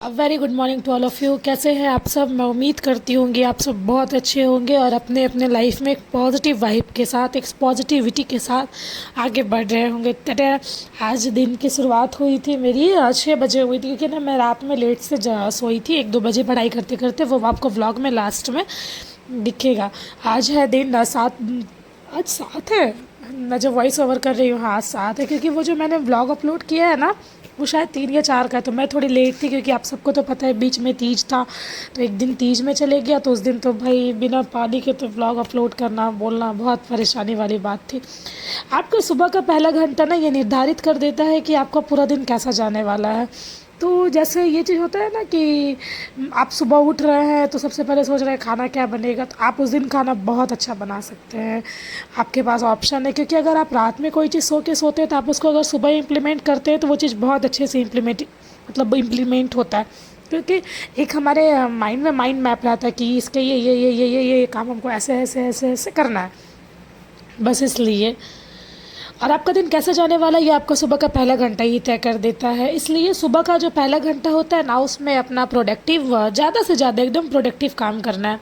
Very good morning to all of you. कैसे हैं आप सब? मैं उम्मीद करती होंगी आप सब बहुत अच्छे होंगे और अपने अपने लाइफ में एक पॉजिटिव वाइब के साथ, एक पॉजिटिविटी के साथ आगे बढ़ रहे होंगे। आज दिन की शुरुआत हुई थी मेरी 6 बजे हुई थी, क्योंकि ना मैं रात में लेट से सोई थी 1-2 बजे पढ़ाई करते करते। वो आपको व्लॉग में लास्ट में दिखेगा। आज है दिन 7, आज 7 है। मैं जो वॉइस ओवर कर रही हूँ, हाँ 7 है, क्योंकि वो जो मैंने व्लॉग अपलोड किया है ना, वो शायद 3 या 4 का है। तो मैं थोड़ी लेट थी, क्योंकि आप सबको तो पता है बीच में तीज था, तो एक दिन तीज में चले गया। तो उस दिन तो भाई बिना पानी के तो व्लॉग अपलोड करना बोलना बहुत परेशानी वाली बात थी। आपका सुबह का पहला घंटा ना ये निर्धारित कर देता है कि आपका पूरा दिन कैसा जाने वाला है। तो जैसे ये चीज़ होता है ना कि आप सुबह उठ रहे हैं तो सबसे पहले सोच रहे हैं खाना क्या बनेगा, तो आप उस दिन खाना बहुत अच्छा बना सकते हैं। आपके पास ऑप्शन है, क्योंकि अगर आप रात में कोई चीज़ सोते हैं तो आप उसको अगर सुबह इम्प्लीमेंट करते हैं तो वो चीज़ बहुत अच्छे से इम्प्लीमेंट होता है। क्योंकि एक हमारे माइंड मैप रहता है कि इसके ये काम हमको ऐसे ऐसे ऐसे ऐसे करना है, बस इसलिए। और आपका दिन कैसा जाने वाला है ये आपका सुबह का पहला घंटा ही तय कर देता है। इसलिए सुबह का जो पहला घंटा होता है ना, उसमें अपना प्रोडक्टिव, ज़्यादा से ज़्यादा एकदम प्रोडक्टिव काम करना है।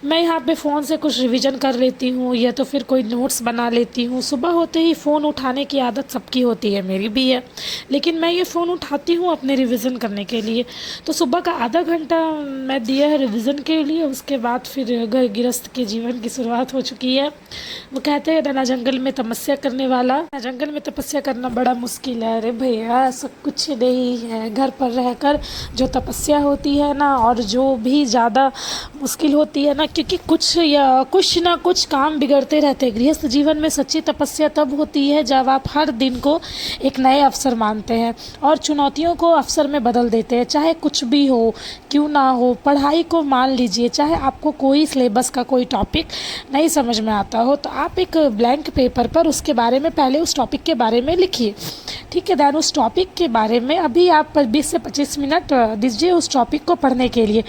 मैं यहाँ पे फ़ोन से कुछ रिवीजन कर लेती हूँ या तो फिर कोई नोट्स बना लेती हूँ। सुबह होते ही फ़ोन उठाने की आदत सबकी होती है, मेरी भी है, लेकिन मैं ये फ़ोन उठाती हूँ अपने रिवीजन करने के लिए। तो सुबह का आधा घंटा मैं दिया है रिवीजन के लिए। उसके बाद फिर घर गृहस्थ के जीवन की शुरुआत हो चुकी है। वो कहते हैं ना, जंगल में तपस्या करने वाला, जंगल में तपस्या करना बड़ा मुश्किल है। अरे भैया, सब कुछ नहीं है। घर पर रहकर जो तपस्या होती है ना, और जो भी ज़्यादा मुश्किल होती है ना, क्योंकि कुछ ना कुछ काम बिगड़ते रहते हैं। गृहस्थ जीवन में सच्ची तपस्या तब होती है जब आप हर दिन को एक नए अवसर मानते हैं और चुनौतियों को अवसर में बदल देते हैं। चाहे कुछ भी हो, क्यों ना हो, पढ़ाई को मान लीजिए, चाहे आपको कोई सिलेबस का कोई टॉपिक नहीं समझ में आता हो, तो आप एक ब्लैंक पेपर पर उसके बारे में पहले उस टॉपिक के बारे में लिखिए, ठीक है। दैन उस टॉपिक के बारे में अभी आप 20 से 25 मिनट दीजिए उस टॉपिक को पढ़ने के लिए।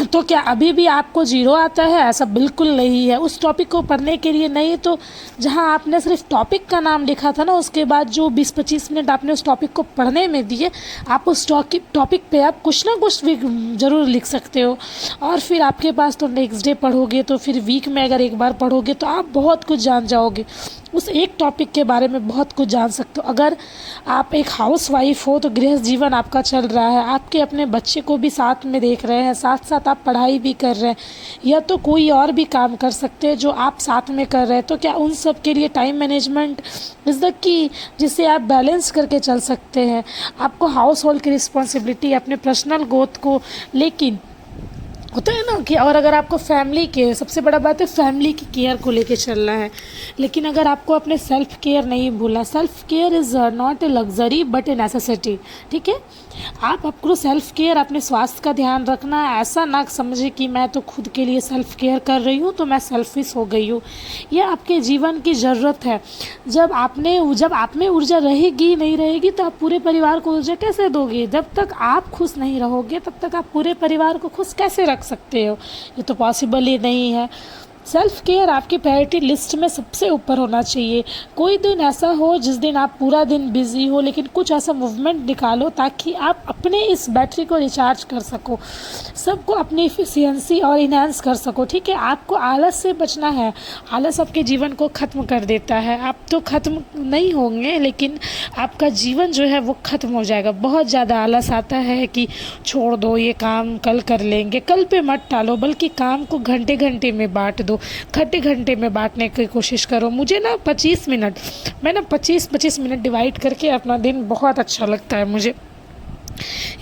तो क्या अभी भी आपको जीरो आता है? ऐसा बिल्कुल नहीं है। उस टॉपिक को पढ़ने के लिए नहीं, तो जहां आपने सिर्फ टॉपिक का नाम लिखा था ना, उसके बाद जो 20-25 मिनट आपने उस टॉपिक को पढ़ने में दिए, आप उस टॉपिक पे आप कुछ ना कुछ भी ज़रूर लिख सकते हो। और फिर आपके पास तो नेक्स्ट डे पढ़ोगे, तो फिर वीक में अगर एक बार पढ़ोगे तो आप बहुत कुछ जान जाओगे। उस एक टॉपिक के बारे में बहुत कुछ जान सकते हो। अगर आप एक हाउसवाइफ हो तो गृहस्थ जीवन आपका चल रहा है, आपके अपने बच्चे को भी साथ में देख रहे हैं, साथ साथ आप पढ़ाई भी कर रहे हैं, या तो कोई और भी काम कर सकते हैं जो आप साथ में कर रहे हैं। तो क्या उन सब के लिए time management is the key, जिससे आप बैलेंस करके चल सकते हैं। आपको हाउस होल्ड की रिस्पॉन्सिबिलिटी, अपने पर्सनल ग्रोथ को, लेकिन होता है ना कि, और अगर आपको फैमिली के, सबसे बड़ा बात है फैमिली की केयर को लेके चलना है, लेकिन अगर आपको अपने सेल्फ केयर नहीं भूलना। Self care is not a luxury but A necessity, ठीक है। आप अपना सेल्फ केयर, अपने स्वास्थ्य का ध्यान रखना। ऐसा ना समझे कि मैं तो खुद के लिए सेल्फ केयर कर रही हूँ तो मैं सेल्फिश हो गई हूँ। यह आपके जीवन की ज़रूरत है। जब आप में ऊर्जा रहेगी नहीं रहेगी तो आप पूरे परिवार को ऊर्जा कैसे दोगे? जब तक आप खुश नहीं रहोगे तब तक आप पूरे परिवार को खुश कैसे रख सकते हो? ये तो पॉसिबल ही नहीं है। सेल्फ केयर आपकी प्रायोरिटी लिस्ट में सबसे ऊपर होना चाहिए। कोई दिन ऐसा हो जिस दिन आप पूरा दिन बिजी हो, लेकिन कुछ ऐसा मूवमेंट निकालो ताकि आप अपने इस बैटरी को रिचार्ज कर सको, सबको अपनी एफिशिएंसी और इन्हांस कर सको, ठीक है। आपको आलस से बचना है। आलस आपके जीवन को ख़त्म कर देता है। आप तो ख़त्म नहीं होंगे, लेकिन आपका जीवन जो है वो ख़त्म हो जाएगा। बहुत ज़्यादा आलस आता है कि छोड़ दो ये काम, कल कर लेंगे। कल पे मत टालो, बल्कि काम को घंटे घंटे में बांट दो, घंटे घंटे में बांटने की कोशिश करो। मुझे ना 25 मिनट, मैं ना 25-25 मिनट डिवाइड करके अपना दिन बहुत अच्छा लगता है मुझे।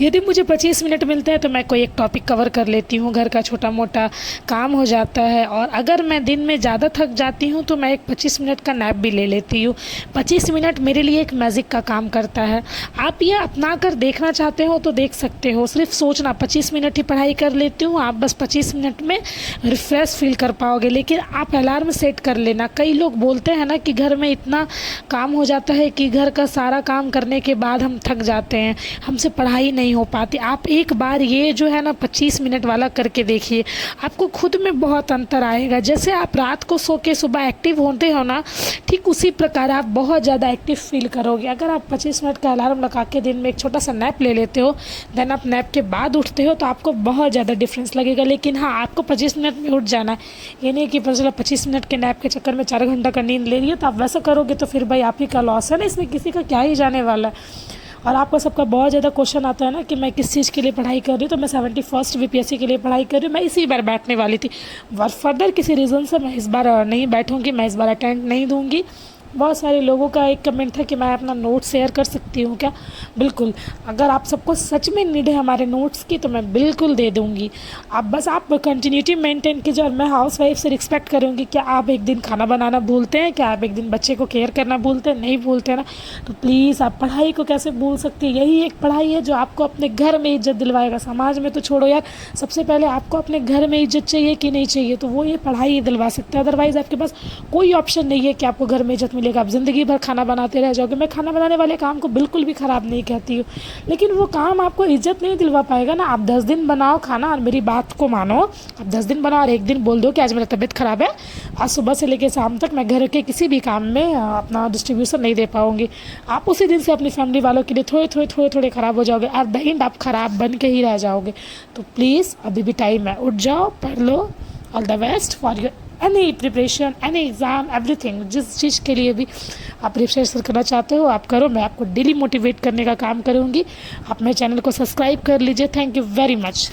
यदि मुझे 25 मिनट मिलता है तो मैं कोई एक टॉपिक कवर कर लेती हूँ, घर का छोटा मोटा काम हो जाता है। और अगर मैं दिन में ज़्यादा थक जाती हूँ तो मैं एक 25 मिनट का नैप भी ले लेती हूँ। 25 मिनट मेरे लिए एक मैजिक का काम करता है। आप ये अपना कर देखना चाहते हो तो देख सकते हो। सिर्फ सोचना 25 मिनट ही पढ़ाई कर लेती हूँ, आप बस 25 मिनट में रिफ्रेश फील कर पाओगे। लेकिन आप अलार्म सेट कर लेना। कई लोग बोलते हैं ना कि घर में इतना काम हो जाता है कि घर का सारा काम करने के बाद हम थक जाते हैं, हमसे पढ़ाई नहीं हो पाती। आप एक बार ये जो है ना 25 मिनट वाला करके देखिए, आपको खुद में बहुत अंतर आएगा। जैसे आप रात को सो के सुबह एक्टिव होते हो ना, ठीक उसी प्रकार आप बहुत ज़्यादा एक्टिव फील करोगे। अगर आप 25 मिनट का अलार्म लगा के दिन में एक छोटा सा नैप ले लेते हो, देन आप नैप के बाद उठते हो, तो आपको बहुत ज़्यादा डिफरेंस लगेगा। लेकिन हाँ, आपको 25 मिनट में उठ जाना है, ये नहीं कि चलो 25 मिनट के नैप के चक्कर में 4 घंटा का नींद ले रही है, तो आप वैसा करोगे तो फिर भाई आप ही का लॉस है ना, इसमें किसी का क्या ही जाने वाला है। और आपका सबका बहुत ज़्यादा क्वेश्चन आता है ना कि मैं किस चीज़ के लिए पढ़ाई कर रही हूँ, तो मैं 71st बीपीएससी के लिए पढ़ाई कर रही हूँ। मैं इसी बार बैठने वाली थी, फर्दर किसी रीज़न से मैं इस बार नहीं बैठूँगी, मैं इस बार अटेंड नहीं दूँगी। बहुत सारे लोगों का एक कमेंट था कि मैं अपना नोट शेयर कर सकती हूँ क्या? बिल्कुल, अगर आप सबको सच में नीड है हमारे नोट्स की तो मैं बिल्कुल दे दूँगी। आप कंटिन्यूटी मेंटेन कीजिए। और मैं हाउस वाइफ से रिस्पेक्ट करूँगी। क्या आप एक दिन खाना बनाना भूलते हैं? क्या आप एक दिन बच्चे को केयर करना भूलते हैं? नहीं भूलते ना, तो प्लीज़ आप पढ़ाई को कैसे भूल सकती है? यही एक पढ़ाई है जो आपको अपने घर में इज्जत दिलवाएगा। समाज में तो छोड़ो यार, सबसे पहले आपको अपने घर में इज्जत चाहिए कि नहीं चाहिए, तो वो ये पढ़ाई ही दिलवा सकता है। अदरवाइज़ आपके पास कोई ऑप्शन नहीं है कि आपको घर में इज्जत मिलेगा। आप ज़िंदगी भर खाना बनाते रह जाओगे। मैं खाना बनाने वाले काम को बिल्कुल भी ख़राब नहीं कहती हूँ, लेकिन वो काम आपको इज्जत नहीं दिलवा पाएगा ना। आप 10 दिन बनाओ खाना और मेरी बात को मानो, आप 10 दिन बनाओ और एक दिन बोल दो कि आज मेरा तबीयत ख़राब है, आज सुबह से लेकर शाम तक मैं घर के किसी भी काम में अपना डिस्ट्रीब्यूशन नहीं दे पाऊँगी। आप उसी दिन से अपनी फैमिली वालों के लिए थोड़े ख़राब हो जाओगे और द एंड आप ख़राब बन के ही रह जाओगे। तो प्लीज़ अभी भी टाइम है, उठ जाओ, पढ़ लो। All the best for your any preparation, any exam, everything. जिस चीज़ के लिए भी आप प्रिपरेशन करना चाहते हो आप करो। मैं आपको डेली मोटिवेट करने का काम करूँगी। आप मेरे चैनल को सब्सक्राइब कर लीजिए। Thank you very much.